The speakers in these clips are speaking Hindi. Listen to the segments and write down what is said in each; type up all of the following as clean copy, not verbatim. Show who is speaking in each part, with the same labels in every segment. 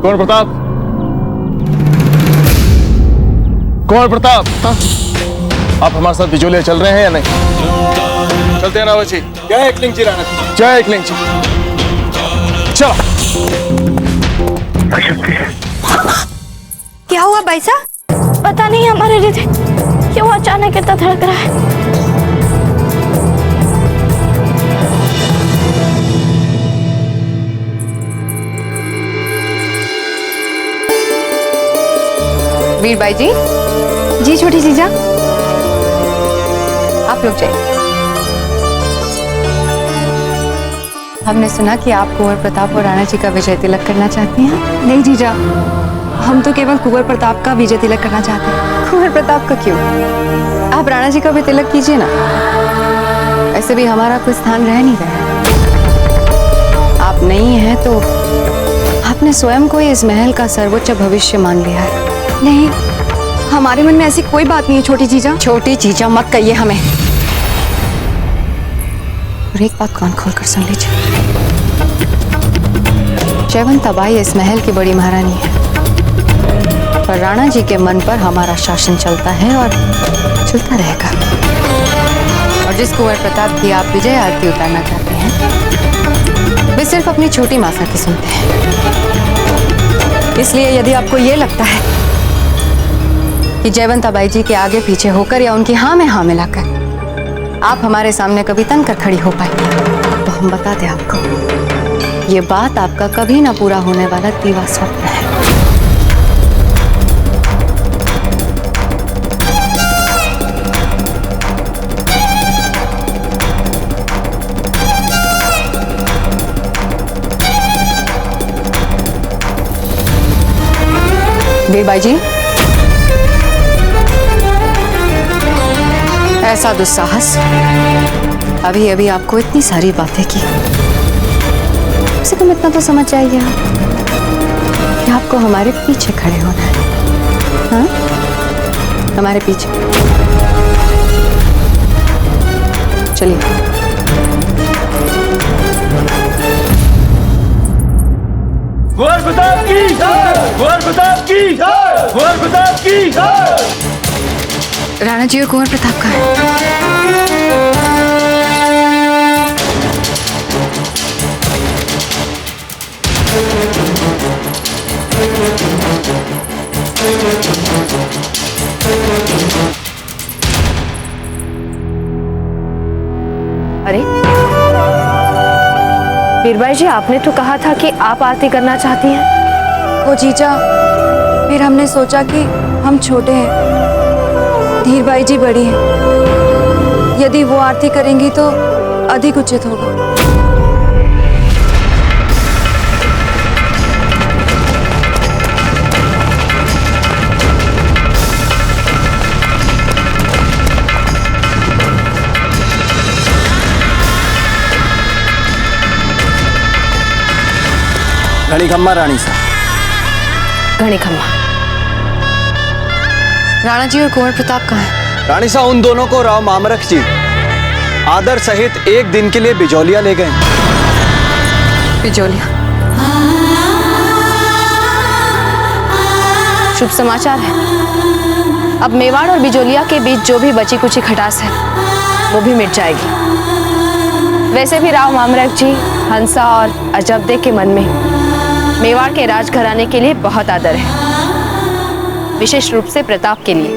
Speaker 1: कुंवर प्रताप, कुंवर प्रताप, आप हमारे साथ बिजोलिया चल रहे हैं या नहीं? चलते हैं रावत जी।
Speaker 2: जय एकलिंग जी राणा।
Speaker 1: जय एकलिंग जी। चलो।
Speaker 3: क्या हुआ भाई साहब? पता नहीं हमारे हृदय क्यों अचानक इतना धड़क रहा है।
Speaker 4: वीरबाई जी।
Speaker 3: जी छोटी जीजा।
Speaker 4: आप लोग जाइए। हमने सुना कि आप कुंवर प्रताप और राणा जी का विजय तिलक करना चाहती हैं।
Speaker 3: नहीं जीजा, हम तो केवल कुंवर प्रताप का विजय तिलक करना चाहते हैं।
Speaker 4: कुंवर प्रताप का क्यों? आप राणा जी का भी तिलक कीजिए ना। ऐसे भी हमारा कोई स्थान रह नहीं रहा है। आप नहीं हैं तो आपने स्वयं को इस महल का सर्वोच्च भविष्य मान लिया है।
Speaker 3: नहीं, हमारे मन में ऐसी कोई बात नहीं है छोटी जीजा।
Speaker 4: छोटी चीजा मत कहिए हमें। और एक बात कान खोलकर सुन लीजिए, जयवंताबाई इस महल की बड़ी महारानी है, पर राणा जी के मन पर हमारा शासन चलता है और चलता रहेगा। और जिस कुंवर प्रताप की आप विजय आरती उतारना चाहते हैं, वे सिर्फ अपनी छोटी मासा की सुनते हैं। इसलिए यदि आपको ये लगता है कि जयवंताबाई जी के आगे पीछे होकर या उनकी हाँ में हाँ मिलाकर आप हमारे सामने कभी तन कर खड़ी हो पाए, तो हम बता दें आपको, ये बात आपका कभी ना पूरा होने वाला दीवा स्वप्न है। वीरबाई जी, ऐसा दुस्साहस अभी अभी आपको इतनी सारी बातें की, कम इतना तो समझ जाइए आप कि आपको हमारे पीछे खड़े होना है। हाँ, हमारे पीछे चलिए।
Speaker 2: कुंवर प्रताप की जय, कुंवर प्रताप की जय, कुंवर प्रताप की जय।
Speaker 4: राणा जी और कुंवर प्रताप का है।
Speaker 3: अरे वीरबाई जी, आपने तो कहा था कि आप आरती करना चाहती हैं।
Speaker 5: वो जीजा, फिर हमने सोचा कि हम छोटे हैं, धीरबाई जी बड़ी हैं, यदि वो आरती करेंगी तो अधिक उचित होगा।
Speaker 2: घड़ी खम्मा रानी साहब।
Speaker 3: घड़ी खम्मा।
Speaker 4: राणा जी और कुंवर प्रताप कहाँ हैं?
Speaker 2: रानी साहब, उन दोनों को राव मामरख जी आदर सहित एक दिन के लिए बिजौलिया ले गए।
Speaker 4: बिजौलिया?
Speaker 3: शुभ समाचार है। अब मेवाड़ और बिजौलिया के बीच जो भी बची कुची खटास है वो भी मिट जाएगी। वैसे भी राव मामरख जी, हंसा और अजबदे के मन में मेवाड़ के राजघराने के लिए बहुत आदर है, विशेष रूप से प्रताप के लिए।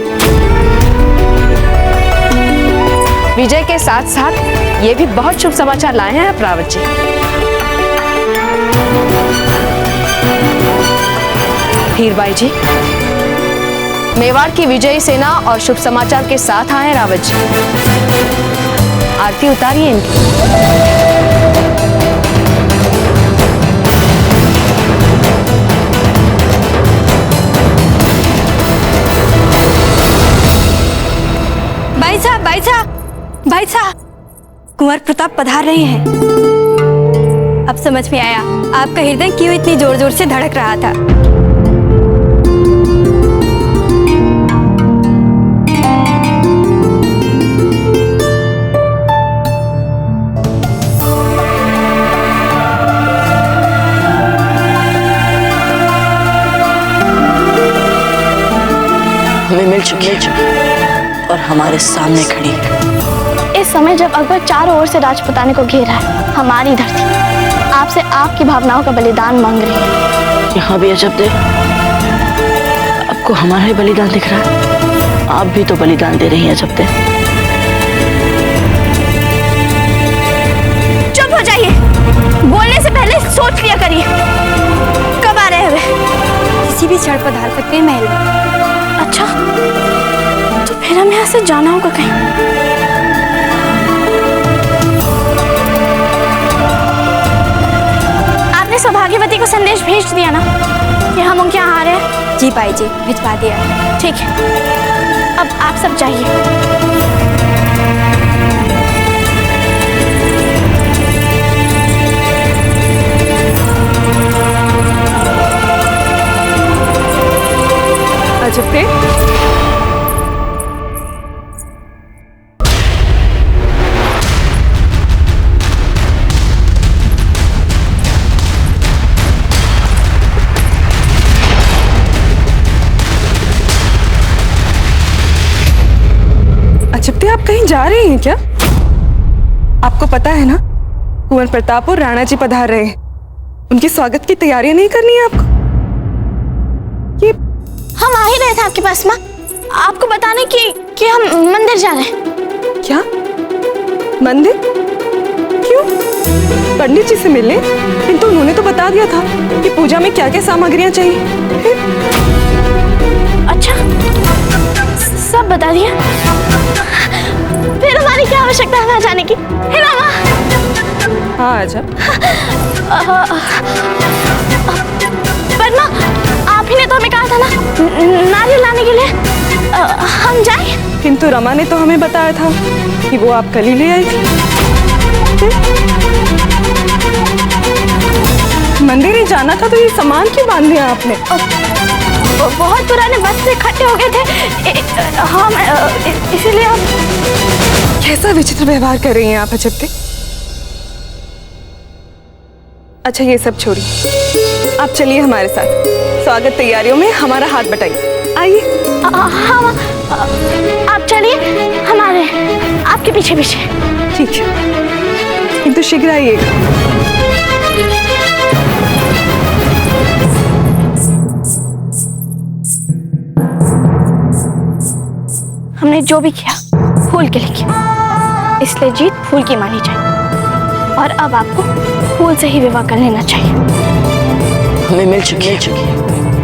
Speaker 3: विजय के साथ साथ ये भी बहुत शुभ समाचार लाए हैं आप रावत जी। हीरबाई जी, मेवाड़ की विजयी सेना और शुभ समाचार के साथ आए रावत जी। आरती उतारिए इनकी।
Speaker 5: भाई साहब, भाई साहब, भाई साहब, कुंवर प्रताप पधार रहे हैं। अब समझ में आया आपका हृदय क्यों इतनी जोर जोर से धड़क रहा था।
Speaker 6: मिल चुकी है और हमारे सामने खड़ी है।
Speaker 7: इस समय जब अकबर चारों ओर से राजपुताने को घेरा है, हमारी धरती आपसे आपकी भावनाओं का बलिदान मांग रही है।
Speaker 6: यहाँ भी अजब देव, आपको हमारा ही बलिदान दिख रहा है। आप भी तो बलिदान दे रही हैं अजब देव।
Speaker 7: चुप हो जाइए, बोलने से पहले सोच लिया करिए। कब आ रहे हैं वे?
Speaker 5: किसी भी क्षण पधार सकते हैं महल में।
Speaker 7: अच्छा, तो फिर हमें यहाँ से जाना होगा कहीं। आपने सौभाग्यवती को संदेश भेज दिया ना कि हम उनके यहाँ आ रहे हैं?
Speaker 5: जी बाई जी, भिजवा दिया।
Speaker 7: ठीक है, अब आप सब जाइए।
Speaker 8: अजब देव, आप कहीं जा रही हैं क्या? आपको पता है ना, कुंवर प्रताप और राणा जी पधार रहे हैं। उनके स्वागत की तैयारियां नहीं करनी है आपको? ये
Speaker 7: हम आ ही रहे थे आपके पास माँ, आपको बताने कि हम मंदिर जा रहे हैं।
Speaker 8: क्या मंदिर? क्यों? पंडित जी से मिलने? किंतु उन्होंने तो बता दिया था कि पूजा में क्या क्या सामग्रियां चाहिए।
Speaker 7: अच्छा, सब बता दिया? फिर हमारी क्या आवश्यकता है वहां जाने की? है ना माँ?
Speaker 8: हाँ आजा।
Speaker 7: पर माँ, आप ही ने तो हमें कहा था ना नारियल लाने के लिए। हम जाएं?
Speaker 8: किंतु रमा ने तो हमें बताया था कि वो आप कल ही ले आई थी। मंदिर ही जाना था तो ये सामान क्यों बांध दिया आपने?
Speaker 7: बहुत पुराने वस्त्र इकट्ठे हो गए थे, हम इसीलिए। आप
Speaker 8: कैसा विचित्र व्यवहार कर रही हैं आप अजब देव। अच्छा ये सब छोड़िए, आप चलिए हमारे साथ। स्वागत तैयारियों में हमारा हाथ बटाइए। आइए।
Speaker 7: हाँ, आप चलिए हमारे आपके पीछे पीछे।
Speaker 8: ठीक है, किंतु शीघ्र आइएगा।
Speaker 7: हमने जो भी किया फूल के लिए किया, इसलिए जीत फूल की मानी जाए। और अब आपको फूल से ही विवाह कर लेना चाहिए।
Speaker 6: हमें मिल चुकी है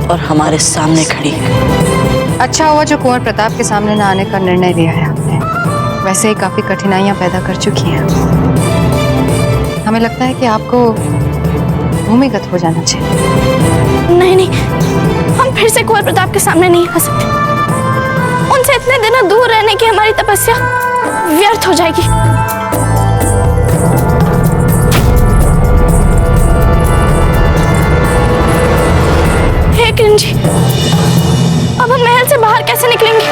Speaker 6: और हमारे सामने खड़ी है।
Speaker 4: अच्छा हुआ जो कुंवर प्रताप के सामने न आने का निर्णय लिया है आपने। वैसे ही काफी कठिनाइयां पैदा कर चुकी हैं। हमें लगता है कि आपको भूमिगत हो जाना चाहिए।
Speaker 7: नहीं, हम फिर से कुंवर प्रताप के सामने नहीं आ सकते। उनसे इतने दिनों दूर रहने की हमारी तपस्या व्यर्थ हो जाएगी। हे किरण जी, अब हम महल से बाहर कैसे निकलेंगे?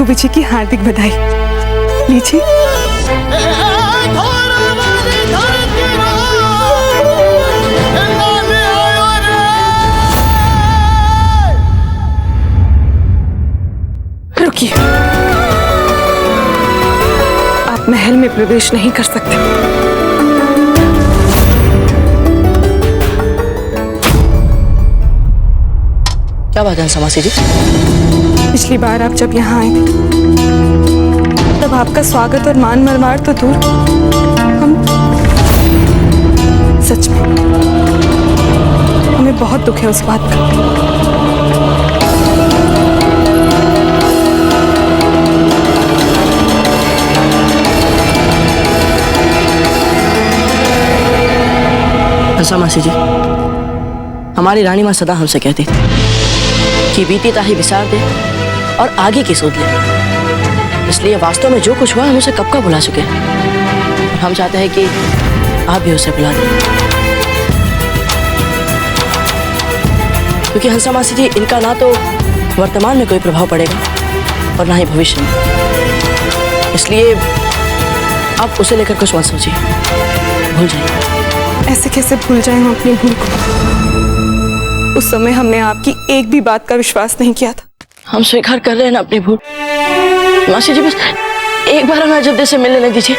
Speaker 8: आपको विजय की हार्दिक बधाई। लीजिए। रुकिए, आप महल में प्रवेश नहीं कर सकते।
Speaker 6: क्या बात है समासी जी?
Speaker 8: पिछली बार आप जब यहाँ आए तब आपका स्वागत और मान मरमार तो दूर, हम सच में हमें बहुत दुख है उस बात का।
Speaker 6: समासी जी, हमारी रानी माँ सदा हमसे कहती थी कि बीती ताही विसार दे और आगे की सोच ले। इसलिए वास्तव में जो कुछ हुआ हम उसे कब का भुला चुके हैं। हम चाहते हैं कि आप भी उसे भुला दें, क्योंकि हंसा मासी जी, इनका ना तो वर्तमान में कोई प्रभाव पड़ेगा और ना ही भविष्य में। इसलिए आप उसे लेकर कुछ मत सोचिए, भूल जाइए।
Speaker 8: ऐसे कैसे भूल जाए हम अपनी भूल को? उस समय हमने आपकी एक भी बात का विश्वास नहीं किया था।
Speaker 6: हम स्वीकार कर रहे हैं ना अपनी भूल। मासी जी, बस एक बार हमें अजब से मिलने दीजिए,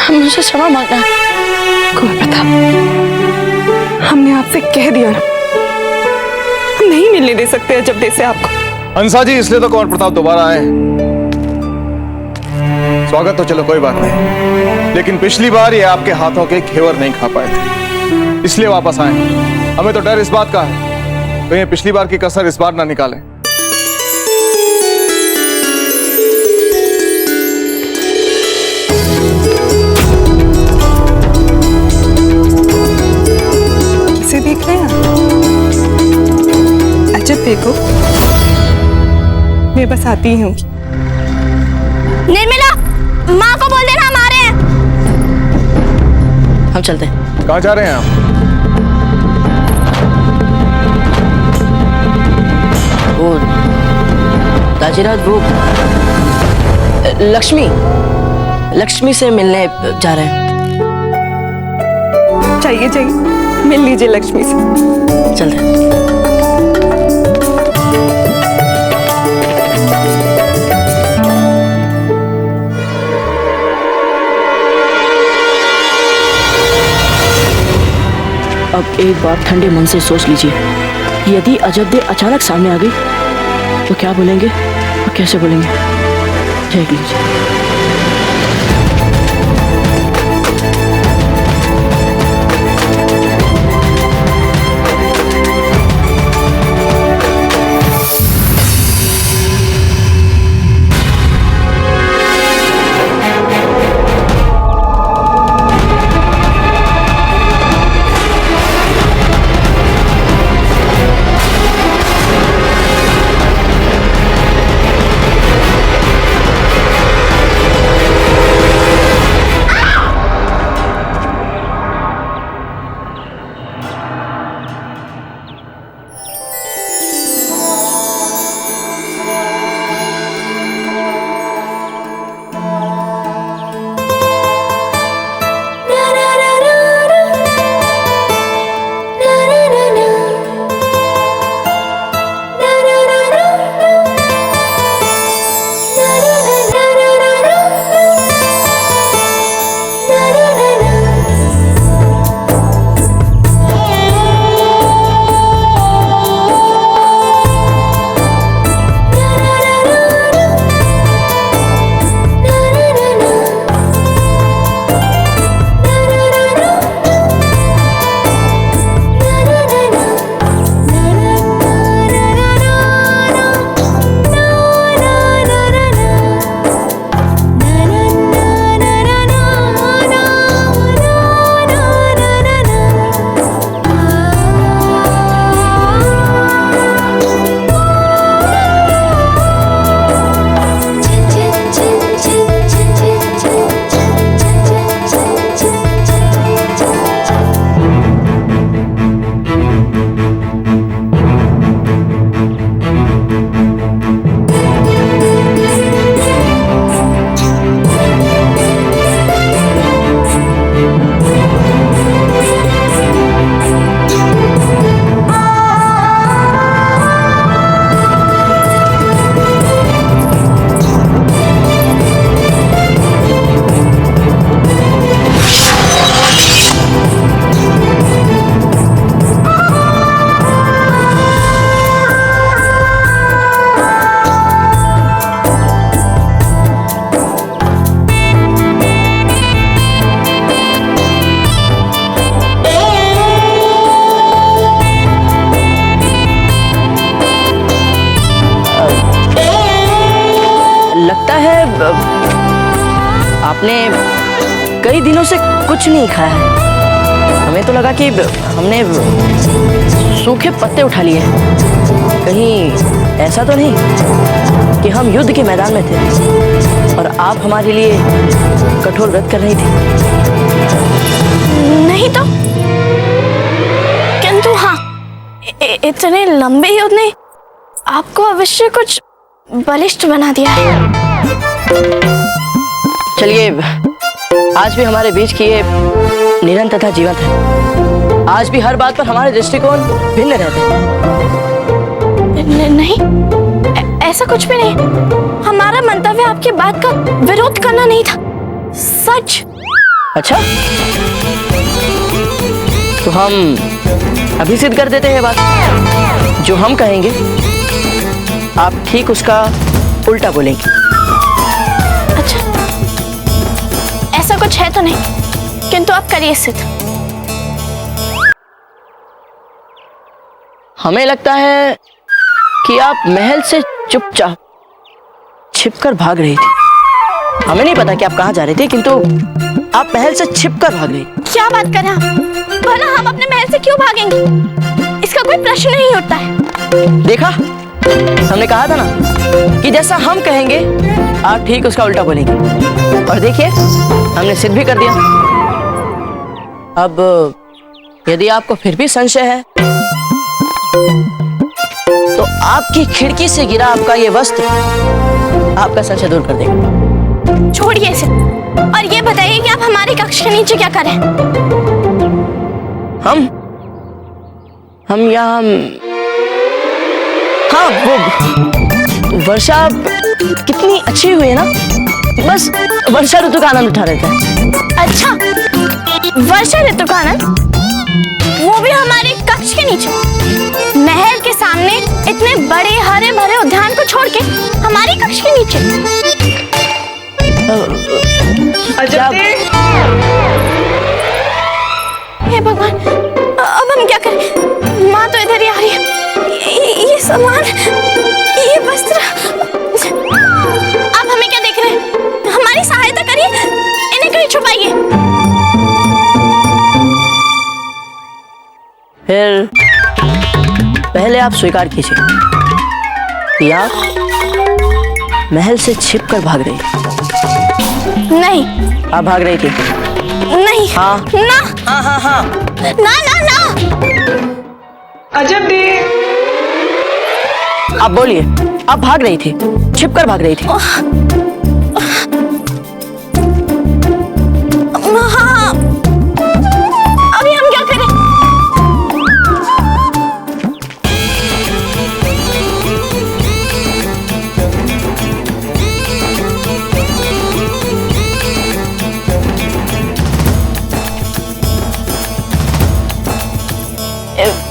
Speaker 6: हम उनसे क्षमा मांगना है।
Speaker 8: कुंवर प्रताप, हमने आपसे कह दिया ना, हम नहीं मिलने दे सकते अजब से आपको।
Speaker 1: हंसा जी, इसलिए तो कुंवर प्रताप दोबारा आए। स्वागत तो चलो कोई बात नहीं, लेकिन पिछली बार ये आपके हाथों के घेवर नहीं खा पाए थे, इसलिए वापस आए। हमें तो डर इस बात का है तो ये पिछली बार की कसर इस बार ना निकालें।
Speaker 8: इसे देख रहे हैं? अजब देखो, मैं बस आती हूँ।
Speaker 7: निर्मला, माँ को बोल देना हम आ रहे हैं।
Speaker 6: हम चलते हैं।
Speaker 1: कहाँ जा रहे हैं आप?
Speaker 6: वो दाजीराज, वो लक्ष्मी से मिलने जा रहे हैं।
Speaker 8: चाहिए मिल लीजिए लक्ष्मी से।
Speaker 6: चलते हैं। अब एक बार ठंडे मन से सोच लीजिए, यदि अजब अचानक सामने आ गई तो क्या बोलेंगे और कैसे बोलेंगे? देख लीजिए। आपने कई दिनों से कुछ नहीं खाया है। हमें तो लगा कि हमने सूखे पत्ते उठा लिए। कहीं ऐसा तो नहीं कि हम युद्ध के मैदान में थे और आप हमारे लिए कठोर व्रत कर रही थी?
Speaker 7: नहीं तो, किंतु हाँ, इतने लंबे युद्ध ने आपको अवश्य कुछ बलिष्ठ बना दिया है।
Speaker 6: चलिए, आज भी हमारे बीच की ये निरंतर तथा जीवंत है। आज भी हर बात पर हमारे दृष्टिकोण भिन्न रहते हैं।
Speaker 7: नहीं, ऐसा कुछ भी नहीं। हमारा मंतव्य आपकी बात का विरोध करना नहीं था, सच।
Speaker 6: अच्छा, तो हम अभी सिद्ध कर देते हैं बात। जो हम कहेंगे आप ठीक उसका उल्टा बोलेंगे।
Speaker 7: अच्छा, ऐसा कुछ है तो नहीं, किंतु आप करिए सिद्ध।
Speaker 6: हमें लगता है कि आप महल से चुपचाप छिपकर भाग रही थी। हमें नहीं पता कि आप कहाँ जा रहे थे, किंतु आप महल से छिपकर भाग रही।
Speaker 7: क्या बात कर रहे हैं? भला हम अपने महल से क्यों भागेंगे? इसका कोई प्रश्न नहीं उठता है।
Speaker 6: देखा, हमने कहा था ना कि जैसा हम कहेंगे आप ठीक उसका उल्टा बोलेंगे। और देखिए, हमने सिद्ध भी कर दिया। अब यदि आपको फिर भी संशय है तो आपकी खिड़की से गिरा आपका ये वस्त्र आपका संशय दूर कर देगा।
Speaker 7: छोड़िए इसे और ये बताइए कि आप हमारे कक्ष के नीचे क्या करें?
Speaker 6: हम यहाँ हाँ, वो वर्षा कितनी अच्छी हुई है ना, बस वर्षा ऋतु का आनंद उठा रहे थे।
Speaker 7: अच्छा, वर्षा ऋतु का आनंद, वो भी हमारे कक्ष के नीचे, महल के सामने इतने बड़े हरे भरे उद्यान को छोड़ के हमारे कक्ष के नीचे। हे भगवान, अब हम क्या करें? माँ तो इधर ही आ रही है। ये सामान, ये वस्त्र, आप हमें क्या देख रहे हैं? हमारी सहायता करिए, इन्हें कहीं छुपाइए।
Speaker 6: फिर पहले आप स्वीकार कीजिए कि आप महल से छिपकर भाग रही।
Speaker 7: नहीं।
Speaker 6: आप भाग रही थी?
Speaker 7: नहीं।
Speaker 6: हाँ।
Speaker 7: ना।
Speaker 6: हाँ हाँ हाँ।
Speaker 7: ना ना ना।
Speaker 8: अजब देव,
Speaker 6: आप बोलिए, आप भाग रही थी, छिपकर भाग रही थी।
Speaker 7: हाँ, अभी हम क्या करें?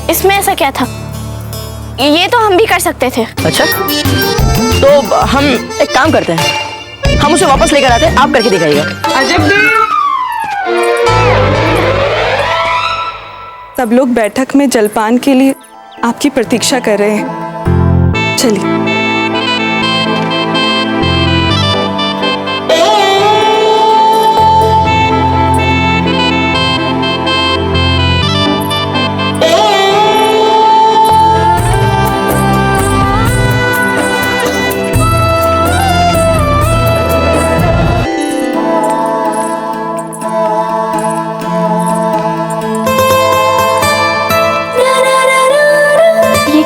Speaker 7: इसमें ऐसा क्या था? ये तो हम भी कर सकते थे।
Speaker 6: अच्छा, तो हम एक काम करते हैं, हम उसे वापस लेकर आते हैं, आप करके दिखाइएगा।
Speaker 8: अजब देव। सब लोग बैठक में जलपान के लिए आपकी प्रतीक्षा कर रहे हैं। चलिए।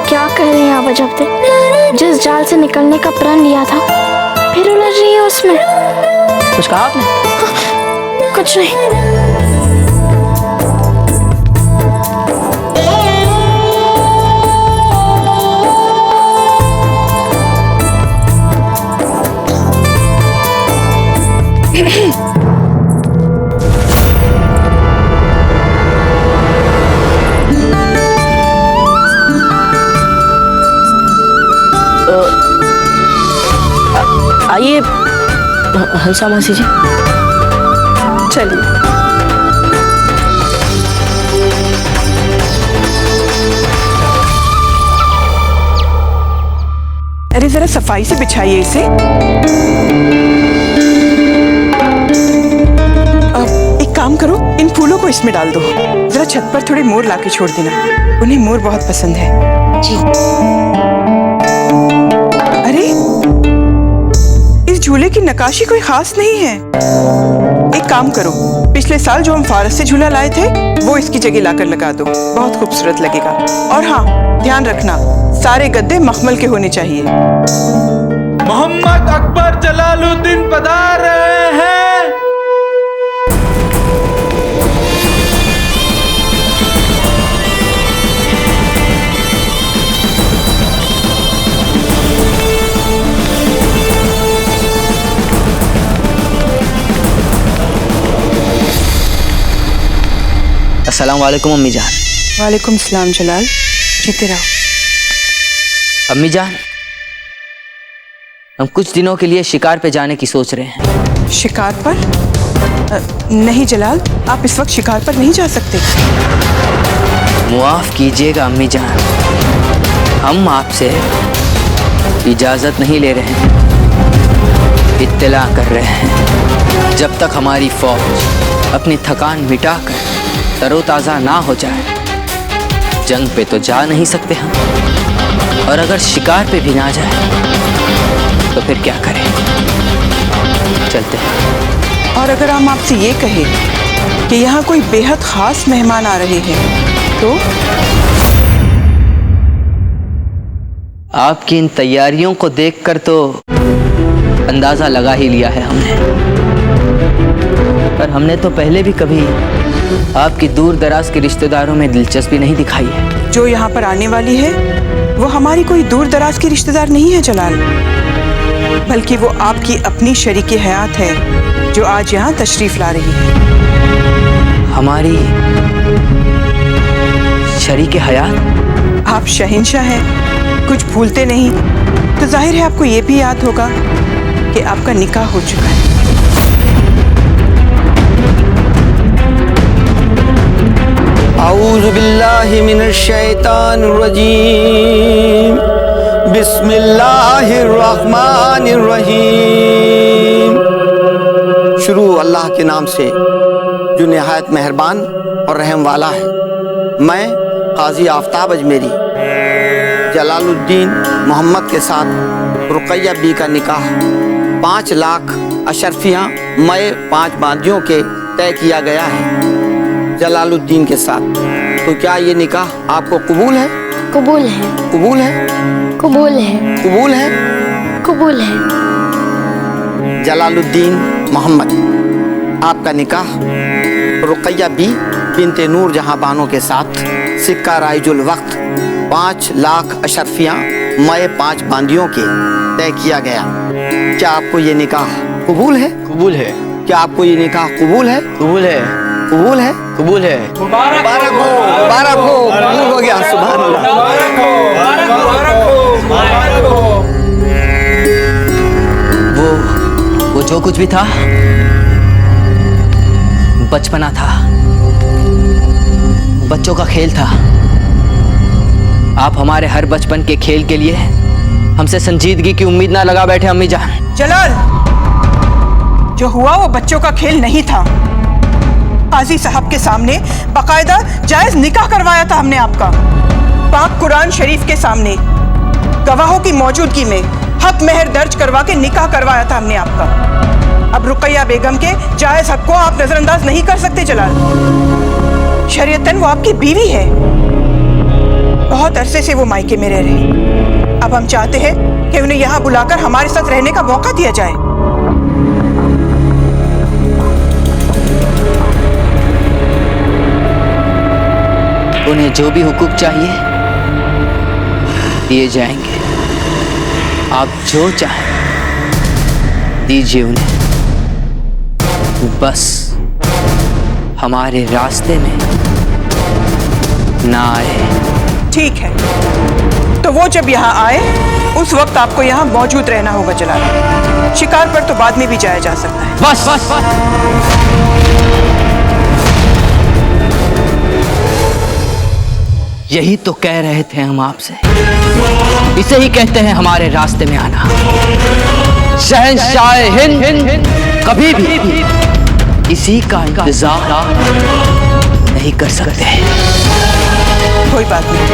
Speaker 7: क्या कर रही हैं आप अजब देव? जिस जाल से निकलने का प्रण लिया था, फिर उलझ रही है उसमें।
Speaker 6: कुछ कहा आपने?
Speaker 7: कुछ नहीं।
Speaker 6: आइए हंसा मासी जी।
Speaker 8: चलिए। अरे जरा सफाई से बिछाइए इसे। काम करो, इन फूलों को इसमें डाल दो। जरा छत पर थोड़े मोर लाके छोड़ देना, उन्हें मोर बहुत पसंद है।
Speaker 3: जी।
Speaker 8: अरे इस झूले की नक्काशी कोई खास नहीं है। एक काम करो, पिछले साल जो हम फारस से झूला लाए थे वो इसकी जगह लाकर लगा दो, बहुत खूबसूरत लगेगा। और हाँ, ध्यान रखना सारे गद्दे मखमल के होने चाहिए।
Speaker 2: मोहम्मद अकबर जलालुद्दीन पधार रहे हैं।
Speaker 9: अस्सलाम वालेकुम अम्मी जान।
Speaker 8: वालेकुम सलाम जलाल, जीते रहो।
Speaker 9: अम्मी जान, हम कुछ दिनों के लिए शिकार पे जाने की सोच रहे हैं।
Speaker 8: शिकार पर? नहीं जलाल, आप इस वक्त शिकार पर नहीं जा सकते।
Speaker 9: मुआफ कीजिएगा अम्मी जान, हम आपसे इजाजत नहीं ले रहे हैं, इत्तला कर रहे हैं। जब तक हमारी फौज अपनी थकान मिटाकर तरोताज़ा ना हो जाए, जंग पे तो जा नहीं सकते हम। और अगर शिकार पे भी ना जाए तो फिर क्या करें? चलते हैं।
Speaker 8: और अगर हम आपसे ये कहें कि यहाँ कोई बेहद खास मेहमान आ रहे हैं तो?
Speaker 9: आपकी इन तैयारियों को देखकर तो अंदाजा लगा ही लिया है हमने, पर हमने तो पहले भी कभी आपकी दूर दराज के रिश्तेदारों में दिलचस्पी नहीं दिखाई है।
Speaker 8: जो यहाँ पर आने वाली है वो हमारी कोई दूर दराज की रिश्तेदार नहीं है जलाल, बल्कि वो आपकी अपनी शरीके हयात है जो आज यहाँ तशरीफ ला रही है।
Speaker 9: हमारी शरीके हयात?
Speaker 8: आप शहंशाह हैं, कुछ भूलते नहीं, तो जाहिर है आपको ये भी याद होगा कि आपका निकाह हो चुका है।
Speaker 10: औज़ु बिल्लाहि मिनश शैतानिर रजीम, बिस्मिल्लाहिर रहमानिर रहीम। शुरू अल्लाह के नाम से जो निहायत मेहरबान और रहम वाला है। मैं काजी आफ्ताब अजमेरी जलालुद्दीन मोहम्मद के साथ रुकैया बी का निकाह 5 लाख अशरफियाँ मय 5 बांदियों के तय किया गया है जलालुद्दीन के साथ। तो क्या ये निकाह आपको कबूल है?
Speaker 7: कबूल है।
Speaker 10: कबूल है?
Speaker 7: कबूल है।
Speaker 10: कबूल है?
Speaker 7: कबूल है।
Speaker 10: जलालुद्दीन मोहम्मद, आपका निकाह रुकैया बी बिनते नूर जहां बानो के साथ सिक्का राइजुल वक्त 5 लाख अशरफियाँ मय 5 बांदियों के तय किया गया। क्या आपको ये निकाह कबूल है?
Speaker 9: कबूल है।
Speaker 10: क्या आपको ये निकाह कबूल है?
Speaker 9: कबूल है।
Speaker 10: कबूल है?
Speaker 9: कबूल है।
Speaker 10: मुबारक हो, मुबारक हो, कबूल हो गया। सुभान अल्लाह।
Speaker 9: वो जो कुछ भी था बचपना था, बच्चों का खेल था। आप हमारे हर बचपन के खेल के लिए हमसे संजीदगी की उम्मीद ना लगा बैठे अम्मी जान।
Speaker 8: जलाल, जो हुआ वो बच्चों का खेल नहीं था। काजी साहब के सामने बाकायदा जायज निकाह करवाया था हमने आपका, पाक कुरान शरीफ के सामने गवाहों की मौजूदगी में हक मेहर दर्ज करवा के निकाह करवाया था हमने आपका। अब रुकैया बेगम के जायज हक को आप नजरअंदाज नहीं कर सकते जलाल। शरीयतन वो आपकी बीवी है, बहुत अरसे से वो मायके में रह रही। अब हम चाहते हैं कि उन्हें यहाँ बुलाकर हमारे साथ रहने का मौका दिया जाए।
Speaker 9: उन्हें जो भी हुकूक चाहिए दिए जाएंगे। आप जो चाहें दीजिए उन्हें, बस हमारे रास्ते में ना आए।
Speaker 8: ठीक है, तो वो जब यहाँ आए उस वक्त आपको यहाँ मौजूद रहना होगा जलाल। शिकार पर तो बाद में भी जाया जा सकता है।
Speaker 9: बस बस, बस। यही तो कह रहे थे हम आपसे, इसे ही कहते हैं हमारे रास्ते में आना। शहंशाह हिंद कभी भी इसी का इंतजार नहीं कर सकते।
Speaker 8: कोई बात नहीं,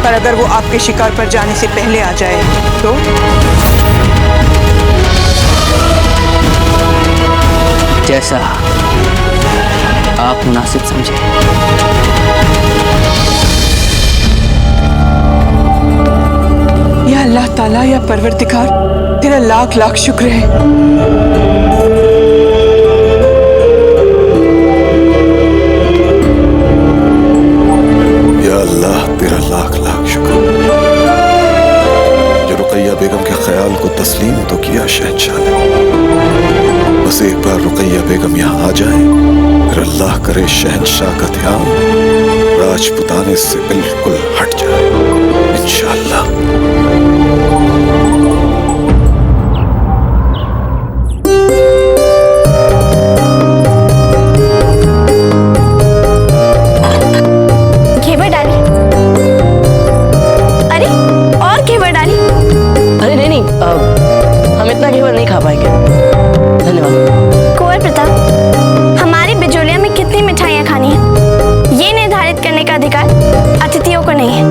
Speaker 8: पर अगर वो आपके शिकार पर जाने से पहले आ जाए तो?
Speaker 9: जैसा आप मुनासिब समझे।
Speaker 8: या अल्लाह ताला, या परवरदिगार, तेरा लाख लाख शुक्र है।
Speaker 11: या अल्लाह, तेरा लाख लाख शुक्र। जो रुकैया बेगम के ख्याल को तस्लीम तो किया शहंशाह ने। बस एक बार रुकैया बेगम यहाँ आ जाए, फिर अल्लाह करे शहंशाह का ध्यान राजपुताने से बिल्कुल हट जाए, इंशाअल्लाह।
Speaker 7: घेवर डाली। अरे और घेवर डाली।
Speaker 6: अरे नहीं, हम इतना घेवर नहीं खा पाएंगे, धन्यवाद।
Speaker 7: कुंवर प्रताप, हमारी बिजोलिया में कितनी मिठाइयाँ खानी है, ये निर्धारित करने का अधिकार अतिथियों को नहीं है।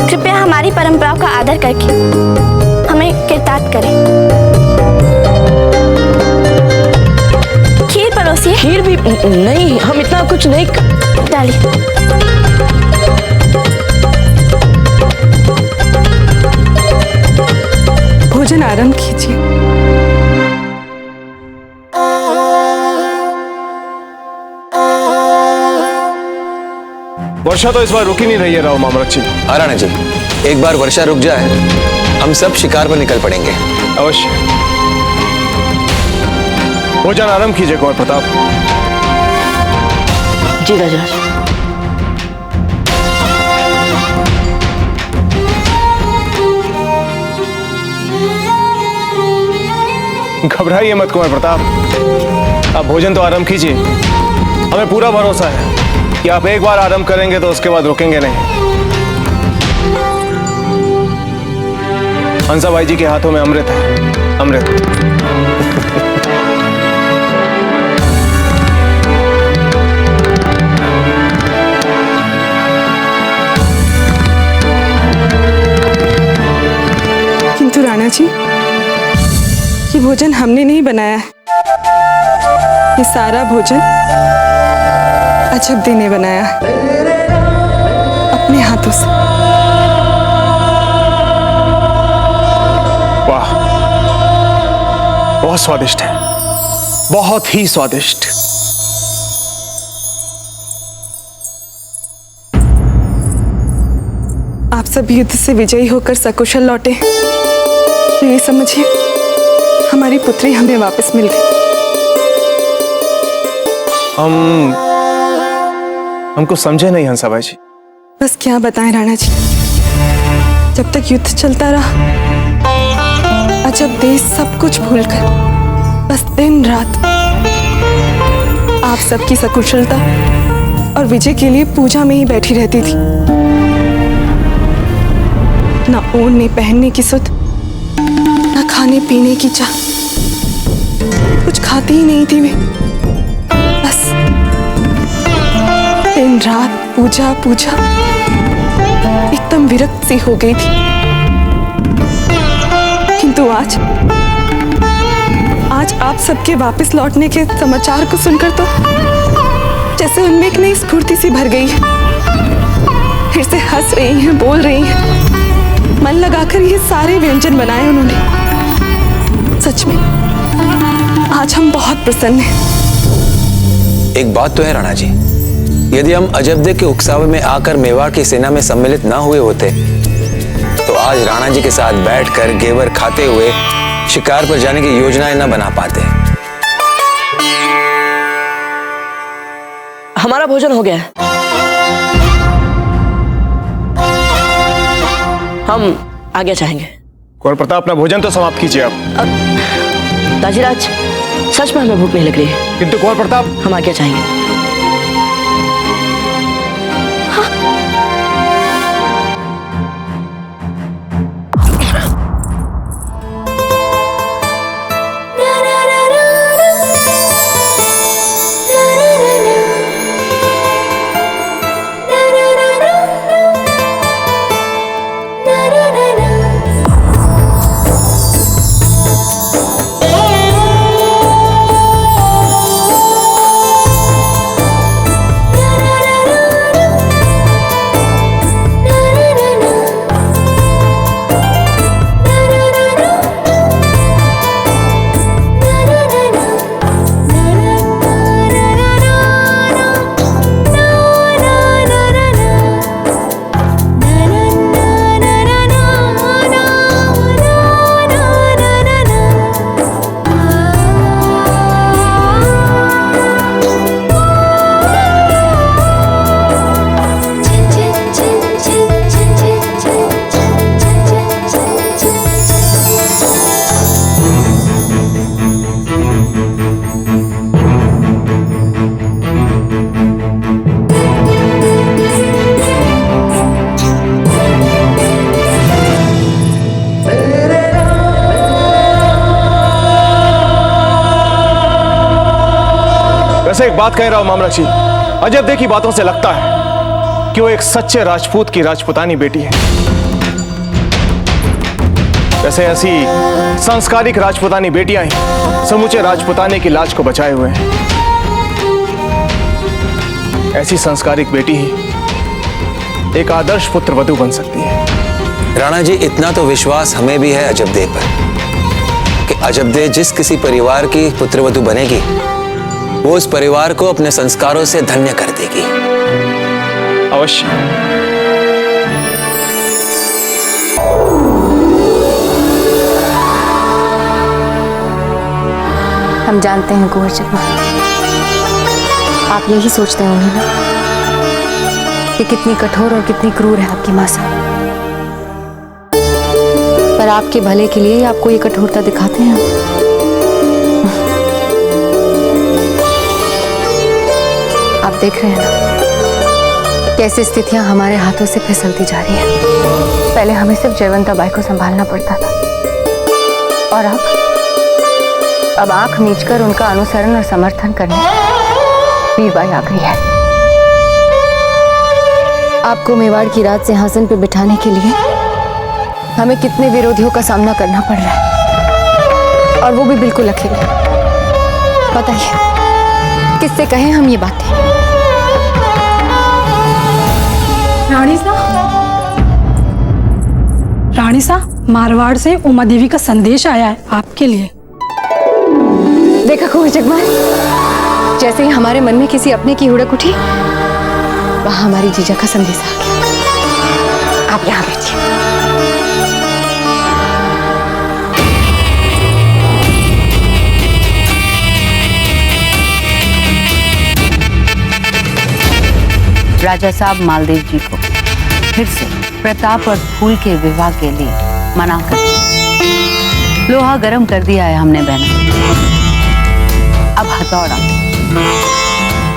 Speaker 7: कृपया हमारी परंपराओं का आदर करके हमें कृतार्थ करें। खीर परोसिए।
Speaker 6: खीर भी नहीं, हम इतना कुछ नहीं।
Speaker 7: डालिए।
Speaker 8: भोजन आरंभ कीजिए।
Speaker 1: वर्षा तो इस बार रुक ही नहीं रही है राव मामरत जी।
Speaker 12: हाँ राणा जी, एक बार वर्षा रुक जाए, हम सब शिकार पर निकल पड़ेंगे।
Speaker 1: अवश्य। भोजन आरंभ कीजिए कुंवर प्रताप।
Speaker 6: जी राजा।
Speaker 1: घबराइए मत कुंवर प्रताप, आप भोजन तो आरंभ कीजिए। हमें पूरा भरोसा है कि आप एक बार आरंभ करेंगे तो उसके बाद रुकेंगे नहीं। हंसाबाई जी के हाथों में अमृत है, अमृत।
Speaker 8: किंतु राणा जी, ये भोजन हमने नहीं बनाया है। ये सारा भोजन अजब ने बनाया है, अपने हाथों से।
Speaker 1: वाह, बहुत स्वादिष्ट है, बहुत ही स्वादिष्ट।
Speaker 8: आप सब युद्ध से विजयी होकर सकुशल लौटे, तो ये समझिए हमारी पुत्री हमें वापस मिल गई।
Speaker 1: हमको समझे नहीं हंसाबाई जी।
Speaker 8: बस क्या बताएं राणा जी, जब तक युद्ध चलता रहा, अजब देश सब कुछ भूलकर बस दिन रात आप सबकी सकुशलता और विजय के लिए पूजा में ही बैठी रहती थी। ना ओढ़ने पहनने की सुध, ना खाने पीने की चाह, कुछ खाती ही नहीं थी वे। बस दिन रात पूजा पूजा, एकदम विरक्त सी हो गई थी। किंतु आज आप सबके वापस लौटने के समाचार को सुनकर तो जैसे उनमें एक नई स्फूर्ति सी भर गई है। फिर से हंस रही हैं, बोल रही हैं। मन लगाकर ये सारे व्यंजन बनाए उन्होंने। सच में आज हम बहुत प्रसन्न हैं।
Speaker 12: एक बात तो है राणा जी, यदि हम अजबदे के उकसावे में आकर मेवाड़ की सेना में सम्मिलित ना हुए होते, तो आज राणा जी के साथ बैठकर घेवर खाते हुए शिकार पर जाने की योजनाएं न बना पाते।
Speaker 6: हमारा भोजन हो गया है, हम आगे चाहेंगे।
Speaker 1: कुंवर प्रताप, अपना भोजन तो समाप्त कीजिए आप।
Speaker 6: ताजीराज, सच में हमें भूख नहीं लग रही है।
Speaker 1: किंतु कुंवर प्रताप,
Speaker 6: हम आगे चाहेंगे।
Speaker 1: वैसे एक बात कह रहा हूं मामला जी, अजब देखी बातों से लगता है कि वो एक सच्चे राजपूत की राजपुतानी बेटी है। वैसे ऐसी संस्कारिक राजपुतानी बेटियां ही समूचे राजपुताने की लाज को बचाए हुए हैं। ऐसी संस्कारिक बेटी ही एक आदर्श पुत्र वधू बन सकती है।
Speaker 12: राणा जी, इतना तो विश्वास हमें भी है अजबदे पर कि अजबदे जिस किसी परिवार की पुत्रवधू बनेगी वो उस परिवार को अपने संस्कारों से धन्य कर देगी।
Speaker 1: अवश्य।
Speaker 4: हम जानते हैं कुंवर जगमल, आप यही सोचते होंगे ना कि कितनी कठोर और कितनी क्रूर है आपकी माँ साहब, पर आपके भले के लिए ही आपको ये कठोरता दिखाते हैं। आप देख रहे हैं ना कैसी स्थितियां हमारे हाथों से फिसलती जा रही हैं। पहले हमें सिर्फ जयवंता बाई को संभालना पड़ता था और अब आंख मीचकर उनका अनुसरण और समर्थन करने मीरबाई आ गई है। आपको मेवाड़ की राज सिंहासन पर बिठाने के लिए हमें कितने विरोधियों का सामना करना पड़ रहा है, और वो भी बिल्कुल अकेले। बताइए किससे कहें हम ये बातें?
Speaker 13: रानी साहब, मारवाड़ से उमा देवी का संदेश आया है आपके लिए।
Speaker 4: देखा कुंवर जगमल, जैसे ही हमारे मन में किसी अपने की हुड़क उठी, वहां हमारी जीजा का संदेश आ गया। आप यहाँ बैठिए।
Speaker 14: राजा साहब मालदेव जी को फिर से प्रताप और फूल के विवाह के लिए मना कर लोहा गर्म कर दिया है हमने बहना। अब हथौड़ा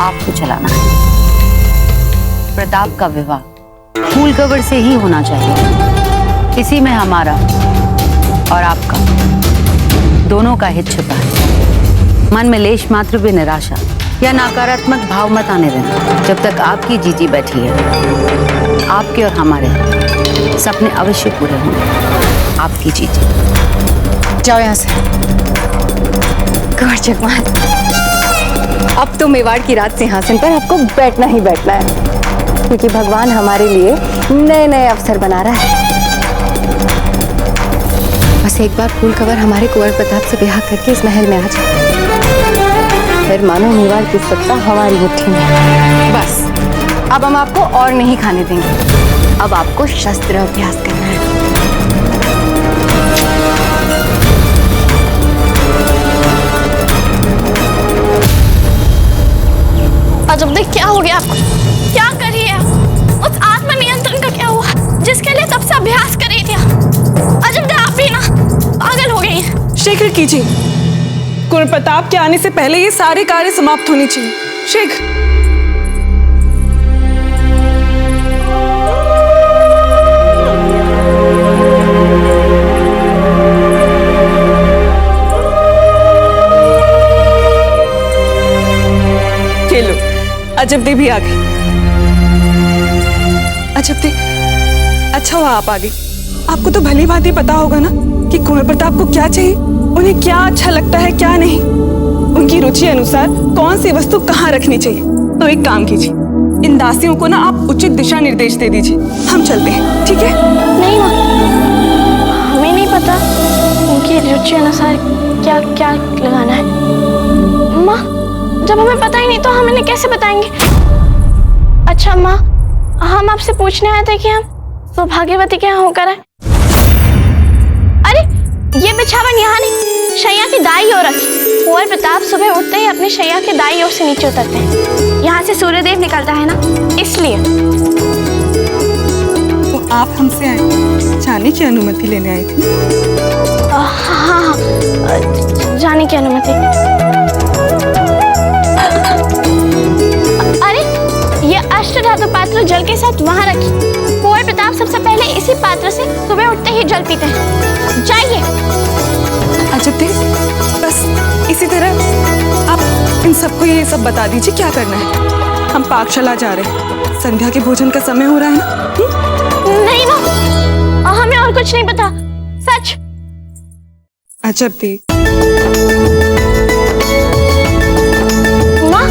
Speaker 14: आपको चलाना है। प्रताप का विवाह फूल कवर से ही होना चाहिए। इसी में हमारा और आपका दोनों का हित छिपा है। मन में लेश मात्र भी निराशा या नकारात्मक भाव मत आने देना। जब तक आपकी जीजी बैठी है, आपके और हमारे सपने अवश्य पूरे होंगे। आपकी जीजी।
Speaker 4: जाओ यहाँ से। कुंवर जगमल, अब तो मेवाड़ की राज सिंहासन पर आपको बैठना ही बैठना है, क्योंकि भगवान हमारे लिए नए नए अवसर बना रहा है। बस एक बार फूल कवर हमारे कुंवर प्रताप से ब्याह करके इस महल में आ जाए, फिर मानो मेवाड़ की सत्ता हमारी मुट्ठी में। बस अब हम आपको और नहीं खाने देंगे। अब आपको शस्त्र अभ्यास करना है।
Speaker 7: अजब क्या हो गया आपको? क्या कर रही है? उस आत्मनियंत्रण का क्या हुआ जिसके लिए तब से अभ्यास कर रही थी? अजब आप भी ना पागल हो गई हैं।
Speaker 8: शीघ्र कीजिए, कुंवर प्रताप के आने से पहले ये सारे कार्य समाप्त होने चाहिए। शीघ्र। चलो, अजबदे भी आ गई। अजबदे, अच्छा हुआ आप आ गई। आपको तो भली भांति पता होगा ना कि कुंवर प्रताप को क्या चाहिए, उन्हें क्या अच्छा लगता है क्या नहीं, उनकी रुचि अनुसार कौन सी वस्तु कहाँ रखनी चाहिए। तो एक काम कीजिए, इन दासियों को ना आप उचित दिशा निर्देश दे दीजिए। हम चलते हैं, ठीक है?
Speaker 7: नहीं माँ, हमें नहीं पता उनकी रुचि अनुसार क्या क्या लगाना है। माँ, जब हमें पता ही नहीं तो हम इन्हें कैसे बताएंगे? अच्छा माँ, हम आपसे पूछने आए थे कि हम सौभाग्यवती के यहाँ होकर आए। अरे ये बिछावन यहाँ नहीं, शैया की दाई ओर रखी। कुंवर प्रताप सुबह उठते ही अपनी शैया के दाई ओर से नीचे उतरते हैं। यहाँ से सूर्यदेव निकलता है ना, इसलिए।
Speaker 8: तो आप हमसे आए जाने की अनुमति लेने आए थे?
Speaker 7: हाँ, जाने की अनुमति। अरे ये अष्टधातु पात्र जल के साथ वहाँ रखी। कुंवर प्रताप सबसे पहले इसी पात्र से सुबह उठते ही जल पीते हैं। जाइए।
Speaker 8: अजबदे, बस इसी तरह आप इन सबको ये सब बता दीजिए क्या करना है। हम पाकशाला जा रहे हैं, संध्या के भोजन का समय हो रहा है ना।
Speaker 7: नहीं माँ, हमें और कुछ नहीं पता, सच।
Speaker 8: अजब दी।
Speaker 7: माँ,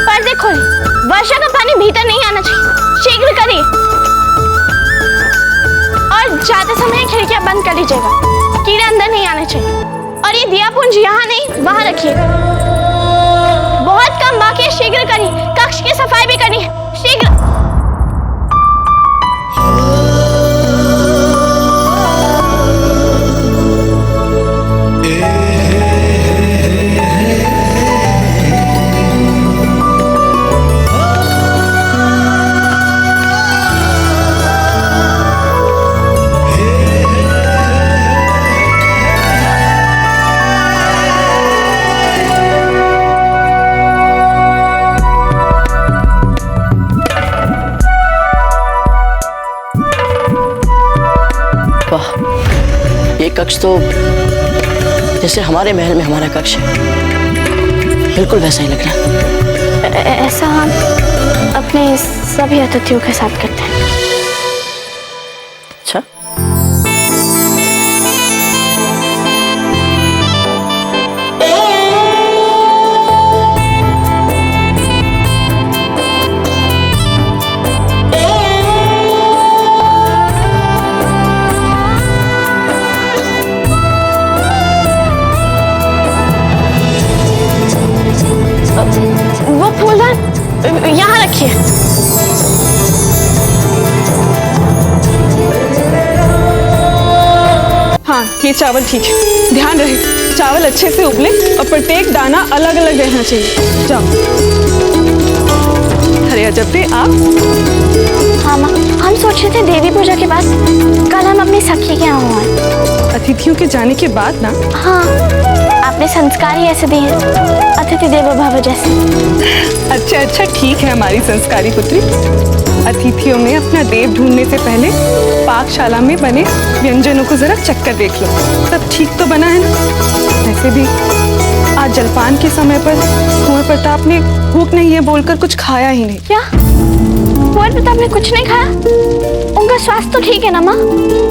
Speaker 7: पर्दे खोले, वर्षा का पानी भीतर नहीं आना चाहिए, शीघ्र करिए। और जाते समय खिड़कियां बंद कर लीजिएगा, कीड़े अंदर नहीं आने चाहिए। और ये दिया पुंज यहाँ नहीं वहां रखिए। बहुत कम बाकी है, शीघ्र करिए। कक्ष की सफाई भी करनी है, शीघ्र।
Speaker 6: वाह, ये कक्ष तो जैसे हमारे महल में हमारा कक्ष है, बिल्कुल वैसा ही लग रहा है।
Speaker 7: ऐसा हम अपने सभी अतिथियों के साथ करते हैं।
Speaker 6: अच्छा,
Speaker 7: वो फूलदान यहाँ रखिए।
Speaker 8: हाँ, ये चावल ठीक है। ध्यान रहे चावल अच्छे से उबले और प्रत्येक दाना अलग अलग रहना चाहिए। जाओ। अरे अजब दी, आप?
Speaker 7: हाँ माँ, हम सोच रहे थे देवी पूजा के बाद कल हम अपनी सखी के यहाँ हुए।
Speaker 8: अतिथियों के जाने के बाद ना?
Speaker 7: हाँ, आपने संस्कार ही ऐसे दिए हैं, अतिथि देवो भव जैसे।
Speaker 8: अच्छा अच्छा, ठीक है हमारी संस्कारी पुत्री। अतिथियों में अपना देव ढूंढने से पहले पाकशाला में बने व्यंजनों को जरा चक्कर देख लो, सब ठीक तो बना है ना? वैसे भी आज जलपान के समय पर कुंवर प्रताप ने भूख नहीं है बोलकर कुछ खाया ही नहीं।
Speaker 7: क्या कुंवर प्रताप ने कुछ नहीं खाया? उनका स्वास्थ्य तो ठीक है ना माँ?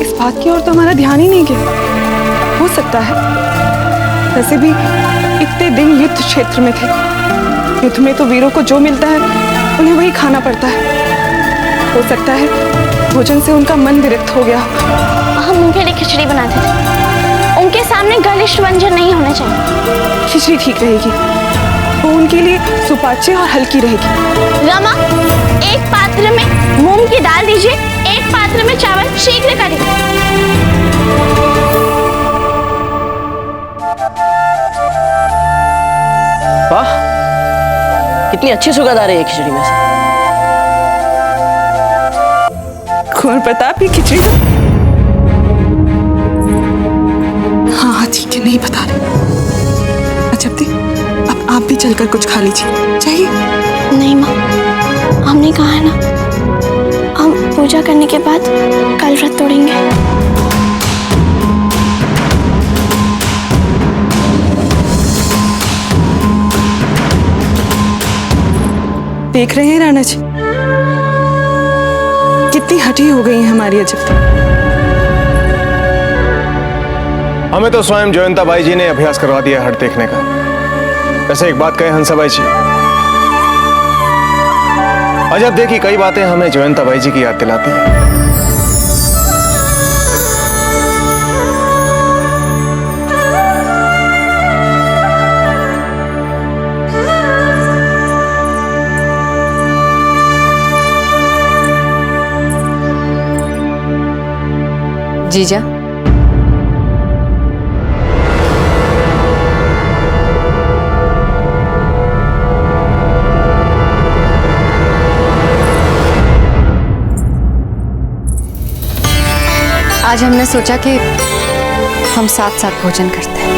Speaker 8: इस बात की ओर तो हमारा ध्यान ही नहीं गया। हो सकता है, वैसे भी इतने दिन युद्ध क्षेत्र में थे। युद्ध में तो वीरों को जो मिलता है उन्हें वही खाना पड़ता है। हो सकता है भोजन से उनका मन विरक्त हो गया।
Speaker 7: हम उनके लिए खिचड़ी बनाते थे, उनके सामने गलिष्ठ व्यंजन नहीं होने चाहिए।
Speaker 8: खिचड़ी ठीक रहेगी, वो उनके लिए सुपाच्य और हल्की रहेगी।
Speaker 7: रमा, एक पात्र में मूंग की दाल दीजिए, एक पात्र में चावल, शीघ्र करिए।
Speaker 6: वाह, कितनी अच्छी सुगंध आ रही है खिचड़ी में से।
Speaker 8: कुंवर प्रताप की खिचड़ी? हाँ हाँ ठीक है, नहीं बता रहे। अजब दी, अब आप भी चलकर कुछ खा लीजिए। चाहिए?
Speaker 7: नहीं माँ, हमने कहा है ना, हम पूजा करने के बाद कल व्रत तोड़ेंगे।
Speaker 8: देख रहे हैं राणा जी, कितनी हठी हो गई है हमारी अजब दी।
Speaker 1: हमें तो स्वयं जयंता बाई जी ने अभ्यास करवा दिया हट देखने का। वैसे एक बात कहें हंसाबाई जी, अजब देखी कई बातें हमें जयंता बाई जी की याद दिलाती हैं।
Speaker 4: जीजा, आज हमने सोचा कि हम साथ साथ भोजन करते हैं।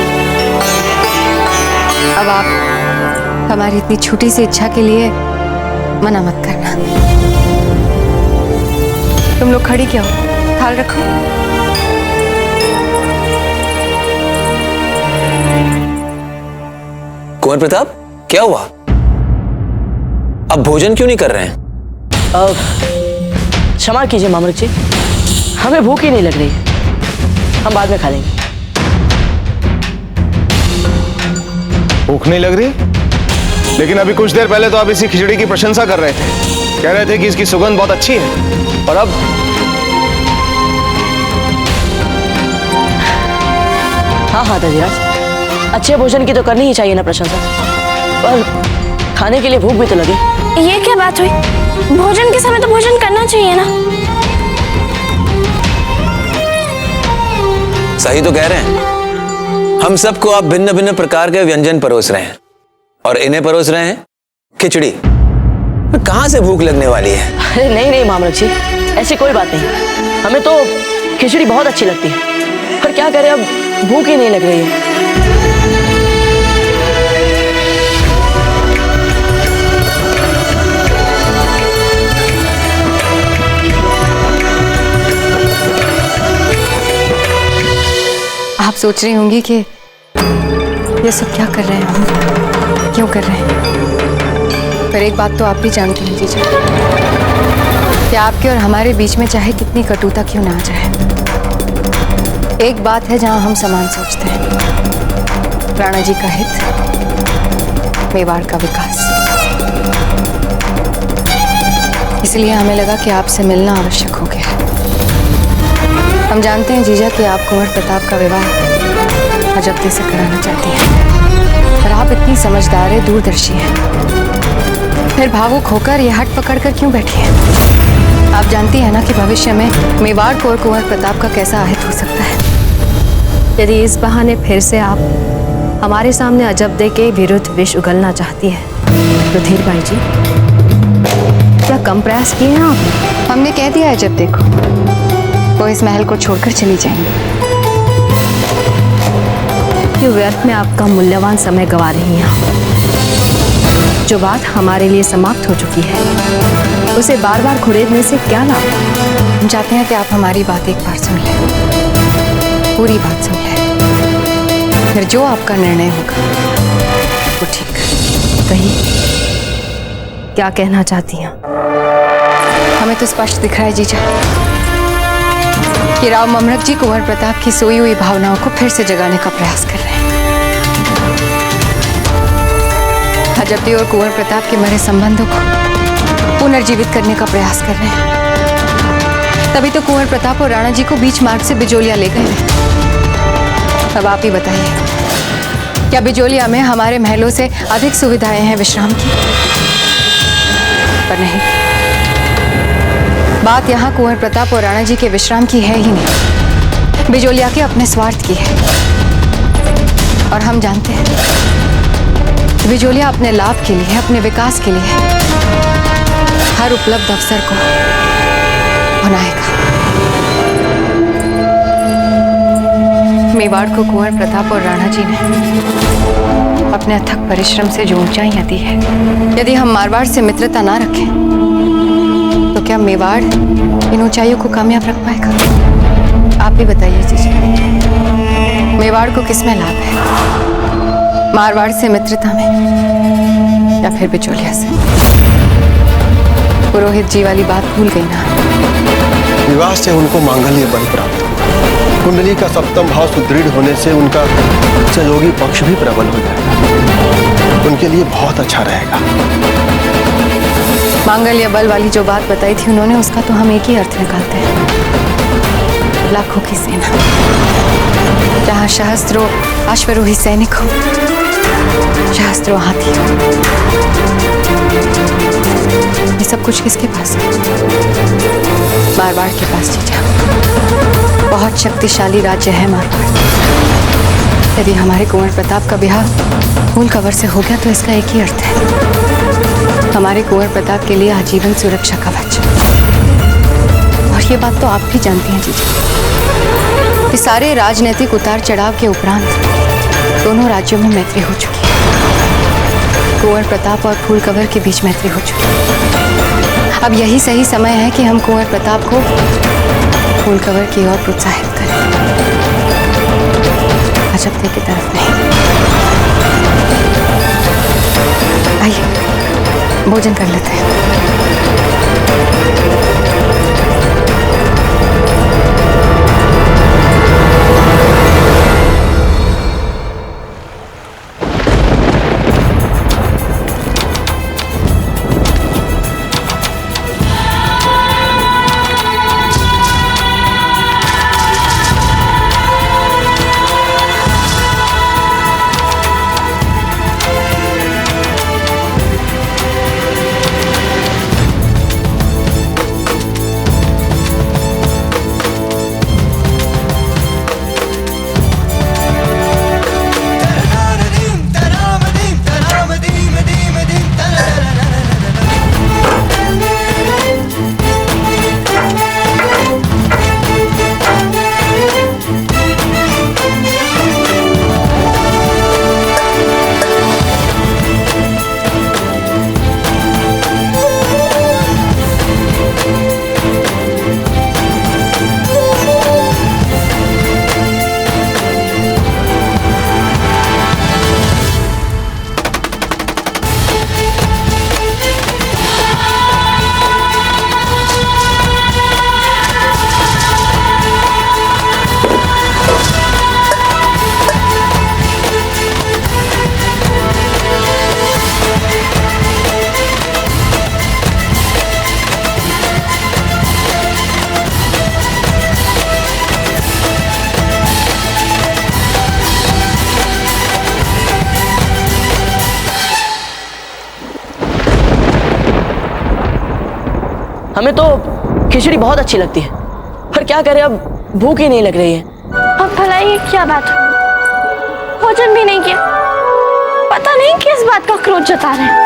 Speaker 4: अब आप हमारी इतनी छोटी सी इच्छा के लिए मना मत करना। तुम लोग खड़ी क्यों हो? ख्याल रखो।
Speaker 12: कुंवर प्रताप, क्या हुआ? अब भोजन क्यों नहीं कर रहे हैं?
Speaker 6: क्षमा कीजिए मामूद जी, हमें भूख ही नहीं लग रही है, हम बाद में खा लेंगे।
Speaker 1: भूख नहीं लग रही? लेकिन अभी कुछ देर पहले तो आप इसी खिचड़ी की प्रशंसा कर रहे थे, कह रहे थे कि इसकी सुगंध बहुत अच्छी है, और अब?
Speaker 6: हाँ हाँ दधिराज, अच्छे भोजन की तो करनी ही चाहिए ना प्रशंसा, पर खाने के लिए भूख भी तो लगे।
Speaker 7: ये क्या बात हुई? भोजन के समय तो भोजन करना चाहिए ना।
Speaker 12: सही तो कह रहे हैं, हम सबको आप भिन्न भिन्न प्रकार के व्यंजन परोस रहे हैं और इन्हें परोस रहे हैं खिचड़ी। कहां से भूख लगने वाली है?
Speaker 6: अरे नहीं नहीं मामूद जी, ऐसी कोई बात नहीं, हमें तो खिचड़ी बहुत अच्छी लगती है, पर क्या करें, अब भूख ही नहीं लग रही है।
Speaker 4: आप सोच रही होंगी कि ये सब क्या कर रहे हैं हम, क्यों कर रहे हैं, पर एक बात तो आप भी जानती हैं जीजा, कि आपके और हमारे बीच में चाहे कितनी कटुता क्यों ना आ जाए, एक बात है जहां हम समान सोचते हैं, राणा जी का हित, मेवाड़ का विकास। इसलिए हमें लगा कि आपसे मिलना आवश्यक हो गया है। हम जानते हैं जीजा कि आप कुंवर प्रताप का विवाह अजब्दे से कराना चाहती हैं, पर आप इतनी समझदार है, दूरदर्शी हैं, फिर भावुक होकर ये हट पकड़ कर क्यों बैठी हैं? आप जानती हैं ना कि भविष्य में मेवाड़ को और कुंवर प्रताप का कैसा अहित हो सकता है।
Speaker 3: यदि इस बहाने फिर से आप हमारे सामने अजब्दे के विरुद्ध विष उगलना चाहती है तो धीर बाई जी, क्या कम प्रयास किए हैं आप?
Speaker 4: हमने कह दिया अजब्दे को वो इस महल को छोड़कर चली जाएंगी।
Speaker 3: क्यों व्यर्थ में आपका मूल्यवान समय गवा रही हैं? जो बात हमारे लिए समाप्त हो चुकी है उसे बार बार खुरेदने से क्या लाभ?
Speaker 4: हम चाहते हैं कि आप हमारी बात एक बार सुन लें, पूरी बात सुन लें, फिर जो आपका निर्णय होगा वो ठीक।
Speaker 3: कहिए, क्या कहना चाहती हैं?
Speaker 4: हमें तो स्पष्ट दिख रहा है जीजा कि राव ममरक जी कुंवर प्रताप की सोई हुई भावनाओं को फिर से जगाने का प्रयास कर रहे हैं। अजब्दे और कुंवर प्रताप के मरे संबंधों को पुनर्जीवित करने का प्रयास कर रहे हैं। तभी तो कुंवर प्रताप और राणा जी को बीच मार्ग से बिजोलिया ले गए। अब आप ही बताइए, क्या बिजोलिया में हमारे महलों से अधिक सुविधाएं हैं विश्राम की? पर नहीं, बात यहाँ कुंवर प्रताप और राणा जी के विश्राम की है ही नहीं, बिजोलिया के अपने स्वार्थ की है। और हम जानते हैं कि बिजोलिया अपने लाभ के लिए, अपने विकास के लिए हर उपलब्ध अवसर को बनाएगा। मेवाड़ को कुंवर प्रताप और राणा जी ने अपने अथक परिश्रम से जो ऊंचाइयां दी है, यदि हम मारवाड़ से मित्रता ना रखें तो क्या मेवाड़ इन ऊंचाइयों को कामयाब रख पाएगा? आप भी बताइए जीजा, मेवाड़ को किसमें लाभ है, मारवाड़ से मित्रता में या फिर बिचौलिया से? पुरोहित जी वाली बात भूल गई ना?
Speaker 15: विवाह से उनको मांगल्य बल प्राप्त होगा, कुंडली का सप्तम भाव सुदृढ़ होने से उनका सहयोगी पक्ष भी प्रबल हो जाएगा, उनके लिए बहुत अच्छा रहेगा।
Speaker 4: मांगल्य बल वाली जो बात बताई थी उन्होंने, उसका तो हम एक ही अर्थ निकालते हैं, लाखों की सेना, जहां सहस्त्रों अश्वरोही सैनिक हो, सहस्त्रों हाथी। ये सब कुछ किसके पास है? मारवाड़ के पास जीजा। बहुत शक्तिशाली राज्य है मारवाड़। यदि हमारे कुंवर प्रताप का ब्याह फूल कवर से हो गया तो इसका एक ही अर्थ है, हमारे कुंवर प्रताप के लिए आजीवन सुरक्षा कवच। और ये बात तो आप भी जानती हैं जीजा कि सारे राजनीतिक उतार चढ़ाव के उपरांत दोनों राज्यों में मैत्री हो चुकी है। कुंवर प्रताप और फूल कवर के बीच मैत्री हो चुकी है। अब यही सही समय है कि हम कुंवर प्रताप को फूल कवर की ओर प्रोत्साहित करें, अजब की तरफ नहीं। आइए भोजन कर लेते हैं।
Speaker 6: हमें तो खिचड़ी बहुत अच्छी लगती है, पर क्या करें, अब भूख ही नहीं लग रही है।
Speaker 7: अब भला ये क्या बात, भोजन भी नहीं किया, पता नहीं किस बात का क्रोध जता रहे हैं।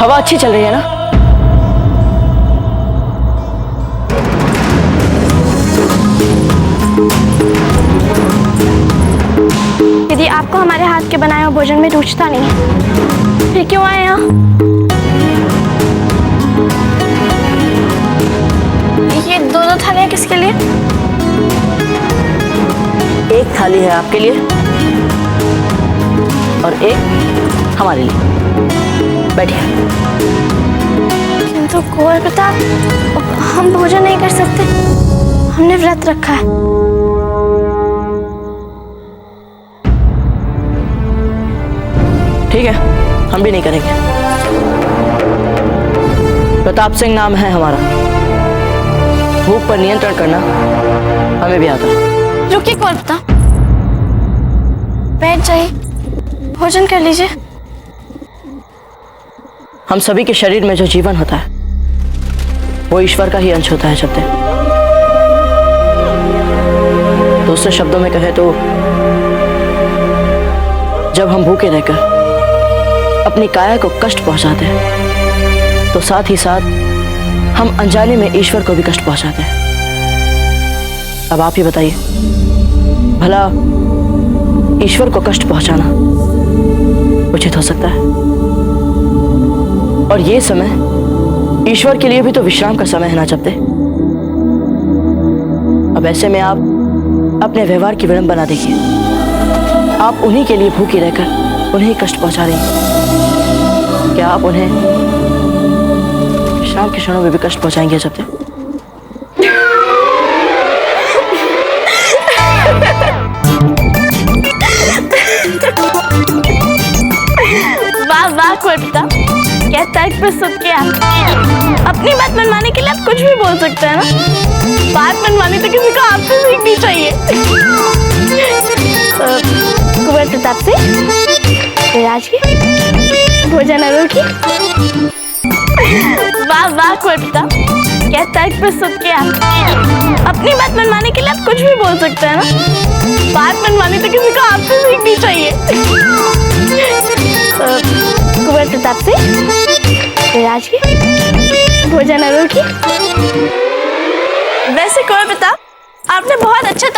Speaker 6: हवा अच्छी चल रही है ना?
Speaker 7: यदि आपको हमारे हाथ के बनाए हुए भोजन में रुचता नहीं है, फिर क्यों आए यहाँ? ये दो थालियाँ किसके लिए?
Speaker 6: एक थाली है आपके लिए और एक हमारे लिए। बैठिए।
Speaker 7: किंतु कुंवर प्रताप, हम भोजन नहीं कर सकते, हमने व्रत रखा है।
Speaker 6: ठीक है, हम भी नहीं करेंगे। प्रताप सिंह नाम है हमारा। भूख पर नियंत्रण करना हमें भी आता है।
Speaker 7: रुकिए कुंवर प्रताप, बैठ जाइए, भोजन कर लीजिए।
Speaker 6: हम सभी के शरीर में जो जीवन होता है वो ईश्वर का ही अंश होता है। जब तक दूसरे शब्दों में कहें तो जब हम भूखे रहकर अपनी काया को कष्ट पहुंचाते हैं तो साथ ही साथ हम अनजाने में ईश्वर को भी कष्ट पहुंचाते हैं। अब आप ही बताइए, भला ईश्वर को कष्ट पहुंचाना उचित हो सकता है? और ये समय ईश्वर के लिए भी तो विश्राम का समय है ना जब तक। अब ऐसे में आप अपने व्यवहार की विडंबना देखिए। आप उन्हीं के लिए भूखे रहकर उन्हें कष्ट पहुंचा रही हैं। क्या आप उन्हें विश्राम के क्षणों में भी कष्ट पहुंचाएंगे जब तक?
Speaker 7: वाह वाह कुंवर प्रताप, क्या तर्क प्रस्तुत किया। अपनी बात मनवाने के लिए आप कुछ भी बोल सकते हैं ना। बात मनवानी तो किसी को आपसे सीखनी चाहिए। कुंवर प्रताप से विराज की भोजन अरोगी। वाह वाह कुंवर प्रताप, क्या तर्क प्रस्तुत किया। अपनी बात मनवाने के लिए आप कुछ भी बोल सकते हैं ना। बात मनवानी तो किसी को आपसे सीखनी चाहिए। कुंवर प्रताप से राज की भोजन अरुण की। वैसे कुंवर प्रताप आपने बहुत अच्छा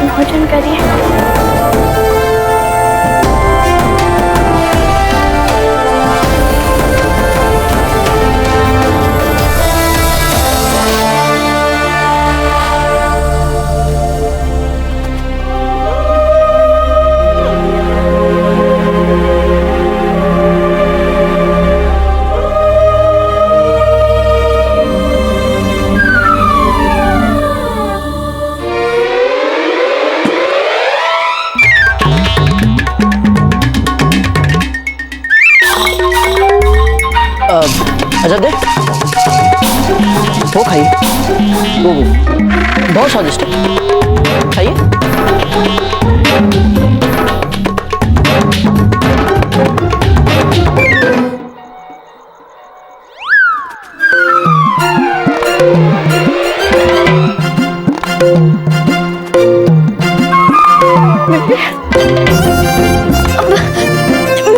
Speaker 7: भोजन करिए।
Speaker 6: अजब दे वो खाइए, वो बहुत स्वादिष्ट है, खाइए।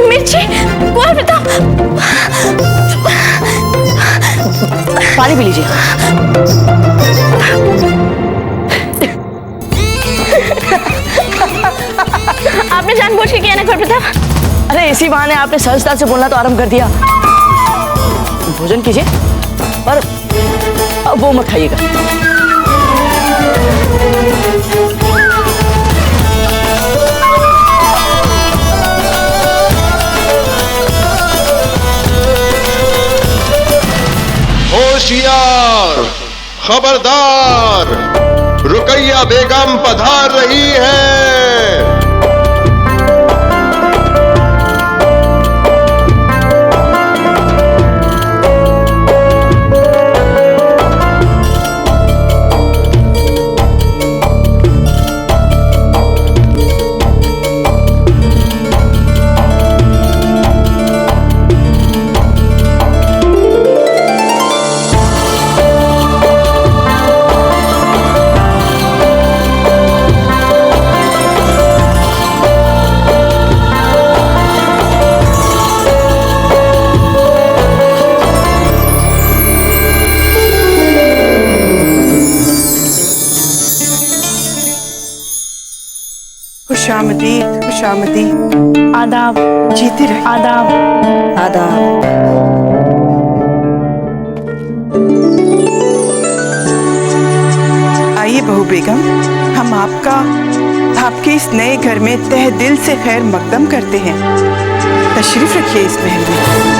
Speaker 7: मिर्ची, कुंवर प्रताप
Speaker 6: पानी पी लीजिए।
Speaker 7: आपने जानबूझ के किया ना कुंवर प्रताप?
Speaker 6: अरे इसी बहाने आपने सहजता से बोलना तो आरंभ कर दिया। भोजन कीजिए और अब वो मत खाइएगा।
Speaker 16: होशियार, खबरदार, रुकैया बेगम पधार रही है।
Speaker 8: खुशामदीद, खुशामदीद।
Speaker 7: आदाब।
Speaker 8: जीते रहे।
Speaker 7: आदाब।
Speaker 6: आदाब।
Speaker 8: आइए बहू बेगम, हम आपके इस नए घर में तहे दिल से खैर मकदम करते हैं। तशरीफ रखिए इस महल में।